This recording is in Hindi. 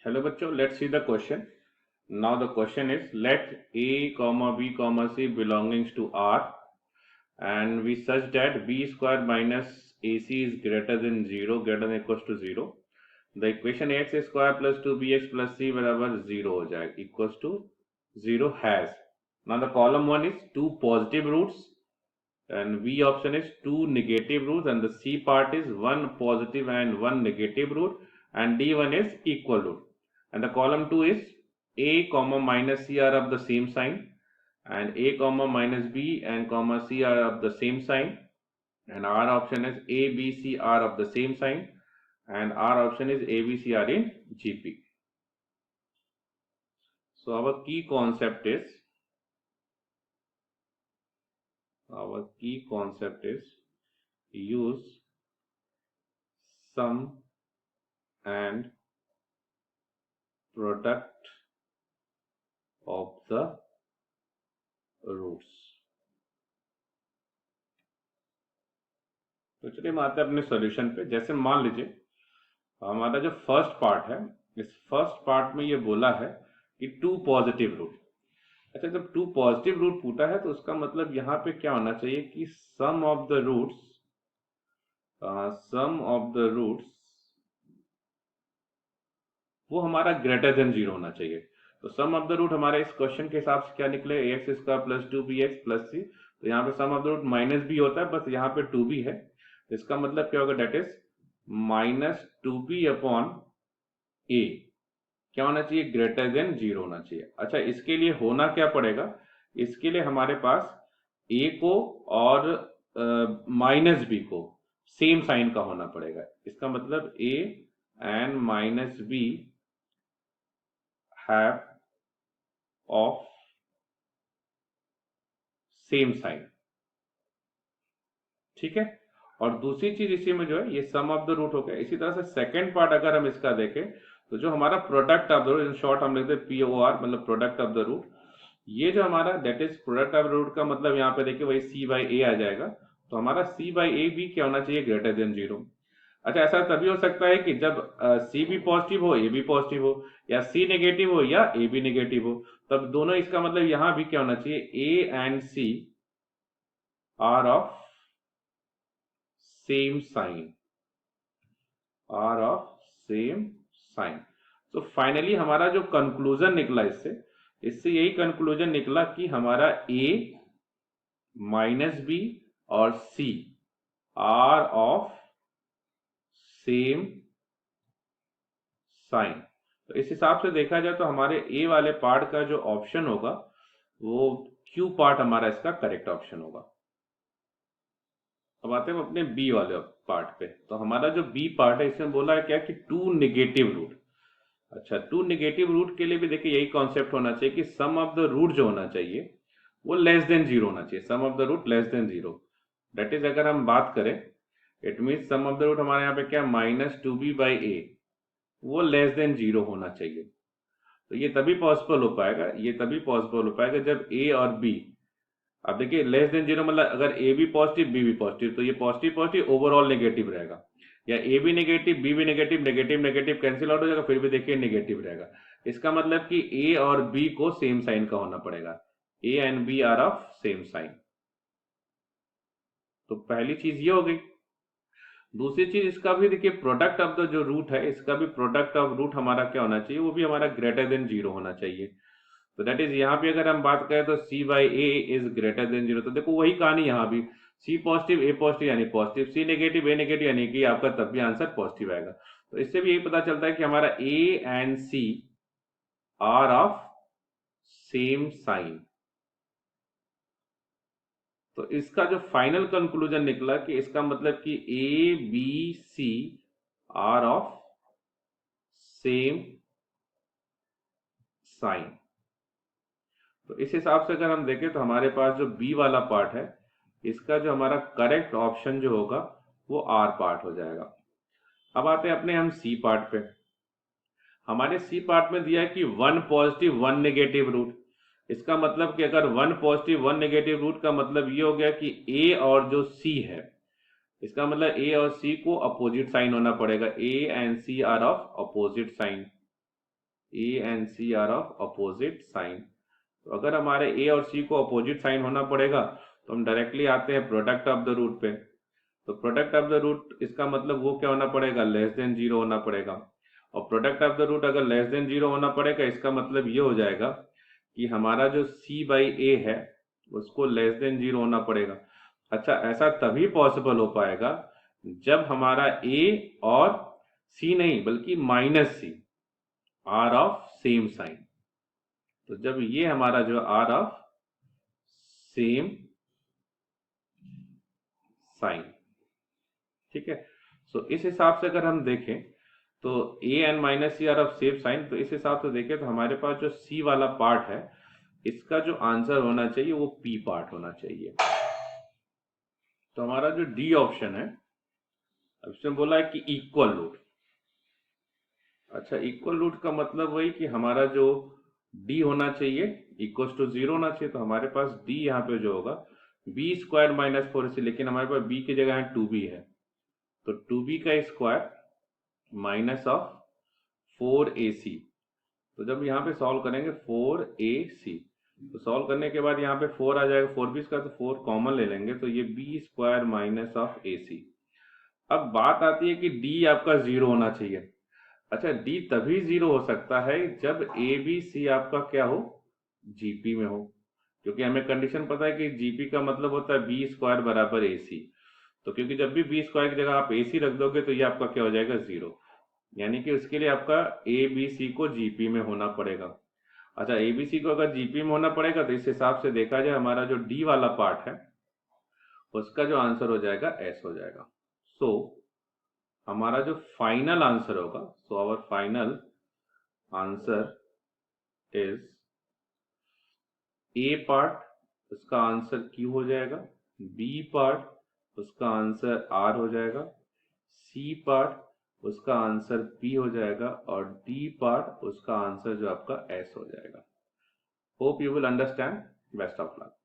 Hello बच्चों, let's see the question. Now the question is, let a comma b comma c belongings to R, and we such that b square minus ac is greater than 0, greater than equals to 0. The equation x square plus 2bx plus c बराबर 0 हो जाएगा, equals to 0 has. Now the column 1 is 2 positive roots and B option is 2 negative roots, and the C part is 1 positive and 1 negative root, and D1 is equal root. And the column 2 is A comma minus C are of the same sign, and A comma minus B and comma C are of the same sign, and R option is A, B, C are of the same sign, and R option is A, B, C are in GP. So our key concept is use sum and product of the roots. तो चलिए हम आते हैं अपने सॉल्यूशन पे. जैसे मान लीजिए हमारा जो फर्स्ट पार्ट है, इस फर्स्ट पार्ट में ये बोला है कि 2 पॉजिटिव रूट. अच्छा, जब 2 पॉजिटिव रूट पूछा है तो उसका मतलब यहाँ पे क्या होना चाहिए कि सम ऑफ द रूट्स वो हमारा ग्रेटर देन 0 होना चाहिए. तो सम ऑफ द रूट हमारे इस क्वेश्चन के हिसाब से क्या निकले, x square plus 2bx plus c. तो यहाँ पे sum of the root minus b होता है, बस यहाँ पे 2b है. तो इसका मतलब क्या होगा, that is minus 2b upon a. क्या होना चाहिए, ग्रेटर देन 0 होना चाहिए. अच्छा, इसके लिए होना क्या पड़ेगा, इसके लिए हमारे पास ए को और माइनस बी को सेम साइन का होना पड़ेगा. इसका मतलब A and minus B have of same sign. ठीक है. और दूसरी चीज इसी में जो है, ये सम ऑफ द रूट हो गया. इसी तरह से सेकंड पार्ट अगर हम इसका देखें तो जो हमारा product of the root, in short हम लिखते हैं POR, मतलब प्रोडक्ट ऑफ द रूट. ये जो हमारा that is product of root का मतलब यहाँ पे देखिए वही C बाई ए आ जाएगा. तो हमारा C बाई ए भी क्या होना चाहिए, ग्रेटर देन 0. अच्छा, ऐसा तभी हो सकता है कि जब C भी पॉजिटिव हो, A भी पॉजिटिव हो, या C नेगेटिव हो या A भी नेगेटिव हो, तब दोनों. इसका मतलब यहां भी क्या होना चाहिए, A and C are of same sign. तो फाइनली हमारा जो कंक्लूजन निकला इससे यही कंक्लूजन निकला कि हमारा A माइनस बी और C are of same sign. तो इस हिसाब से देखा जाए तो हमारे ए वाले पार्ट का जो ऑप्शन होगा वो क्यू पार्ट हमारा इसका करेक्ट ऑप्शन होगा. अब आते हैं अपने बी वाले पार्ट पे. तो हमारा जो बी पार्ट है इसमें बोला है क्या कि 2 नेगेटिव रूट. अच्छा, 2 नेगेटिव रूट के लिए भी देखिए यही कॉन्सेप्ट होना चाहिए कि सम ऑफ द रूट जो होना चाहिए वो लेस देन 0 होना चाहिए. Sum of the root less than 0. That is अगर हम बात करें, it mean sum of the root हमारे यहाँ पे क्या, माइनस 2b बाई ए, वो लेस देन 0 होना चाहिए. तो ये तभी पॉसिबल हो पाएगा जब ए और बी, अब देखिए लेस देन 0 मतलब अगर ए भी पॉजिटिव बी भी पॉजिटिव, तो ये पॉजिटिव पॉजिटिव ओवरऑल नेगेटिव रहेगा. या ए भी नेगेटिव बी भी negative, negative negative cancel out हो जाएगा, फिर भी देखिए नेगेटिव रहेगा. इसका मतलब कि ए और बी को सेम साइन का होना पड़ेगा. A and B are of same sign. तो पहली चीज ये हो गई. दूसरी चीज इसका भी देखिए प्रोडक्ट ऑफ द जो रूट है, इसका भी प्रोडक्ट ऑफ रूट हमारा क्या होना चाहिए, वो भी हमारा ग्रेटर देन 0 होना चाहिए. तो दैट इज यहाँ पे अगर हम बात करें तो C by A is greater than 0. तो देखो वही कहानी यहाँ भी, C पॉजिटिव ए पॉजिटिव यानी पॉजिटिव, C नेगेटिव ए नेगेटिव यानी कि आपका तब भी आंसर पॉजिटिव आएगा. तो इससे भी यही पता चलता है कि हमारा A and C are of same sign. तो इसका जो फाइनल कंक्लूजन निकला कि इसका मतलब कि A B C are of same sign. तो इस हिसाब से अगर हम देखें तो हमारे पास जो बी वाला पार्ट है, इसका जो हमारा करेक्ट ऑप्शन जो होगा वो आर पार्ट हो जाएगा. अब आते हैं अपने हम सी पार्ट पे. हमारे सी पार्ट में दिया है कि 1 पॉजिटिव 1 नेगेटिव रूट. इसका मतलब कि अगर 1 पॉजिटिव 1 नेगेटिव रूट का मतलब ये हो गया कि ए और जो सी है, इसका मतलब ए और सी को अपोजिट साइन होना पड़ेगा. A and C are of opposite sign. A and C are of opposite sign. तो अगर हमारे ए और सी को अपोजिट साइन होना पड़ेगा तो हम डायरेक्टली आते हैं प्रोडक्ट ऑफ द रूट पे। तो प्रोडक्ट ऑफ द रूट इसका मतलब वो क्या होना पड़ेगा, लेस देन जीरो होना पड़ेगा। और प्रोडक्ट ऑफ द रूट अगर लेस देन जीरो होना पड़ेगा इसका मतलब ये हो जाएगा कि हमारा जो c बाई ए है उसको लेस देन जीरो होना पड़ेगा। अच्छा, ऐसा तभी पॉसिबल हो पाएगा जब हमारा a और c नहीं बल्कि minus C are of same sign. तो जब ये हमारा जो आर ऑफ सेम साइन, ठीक है। सो इस हिसाब से अगर हम देखें तो a and minus C are of same sign, तो इस हिसाब से देखें तो हमारे पास जो c वाला पार्ट है इसका जो आंसर होना चाहिए वो p पार्ट होना चाहिए। तो हमारा जो डी ऑप्शन है, अब इसमें बोला है कि इक्वल रूट। अच्छा, इक्वल रूट का मतलब वही कि हमारा जो d होना चाहिए इक्वल टू जीरो होना चाहिए। तो हमारे पास d यहाँ पे जो होगा बी स्क्वायर माइनस 4ac, लेकिन हमारे पास b की जगह 2b है तो 2b का स्क्वायर माइनस ऑफ 4ac। तो जब यहाँ पे सॉल्व करेंगे 4ac, तो सॉल्व करने के बाद यहाँ पे 4 आ जाएगा, 4b का, तो 4 कॉमन ले लेंगे तो ये b square minus of ac। अब बात आती है कि d आपका जीरो होना चाहिए। अच्छा, d तभी जीरो हो सकता है जब ए बी सी आपका क्या हो, जीपी में हो, क्योंकि हमें कंडीशन पता है कि जीपी का मतलब होता है बी स्क्वायर बराबर ए सी। तो क्योंकि जब भी बी स्क्वायर की जगह आप ए सी रख दोगे तो ये आपका क्या हो जाएगा, जीरो। यानी कि उसके लिए आपका ए बी सी को जीपी में होना पड़ेगा। अच्छा, ए बी सी को अगर जीपी में होना पड़ेगा तो इस हिसाब से देखा जाए हमारा जो डी वाला पार्ट है उसका जो आंसर हो जाएगा एस हो जाएगा। सो हमारा जो फाइनल आंसर होगा, so our final answer is A part उसका आंसर क्यू हो जाएगा, बी पार्ट उसका आंसर आर हो जाएगा, सी पार्ट उसका आंसर पी हो जाएगा और डी पार्ट उसका आंसर जो आपका एस हो जाएगा। Hope you will understand. Best of luck.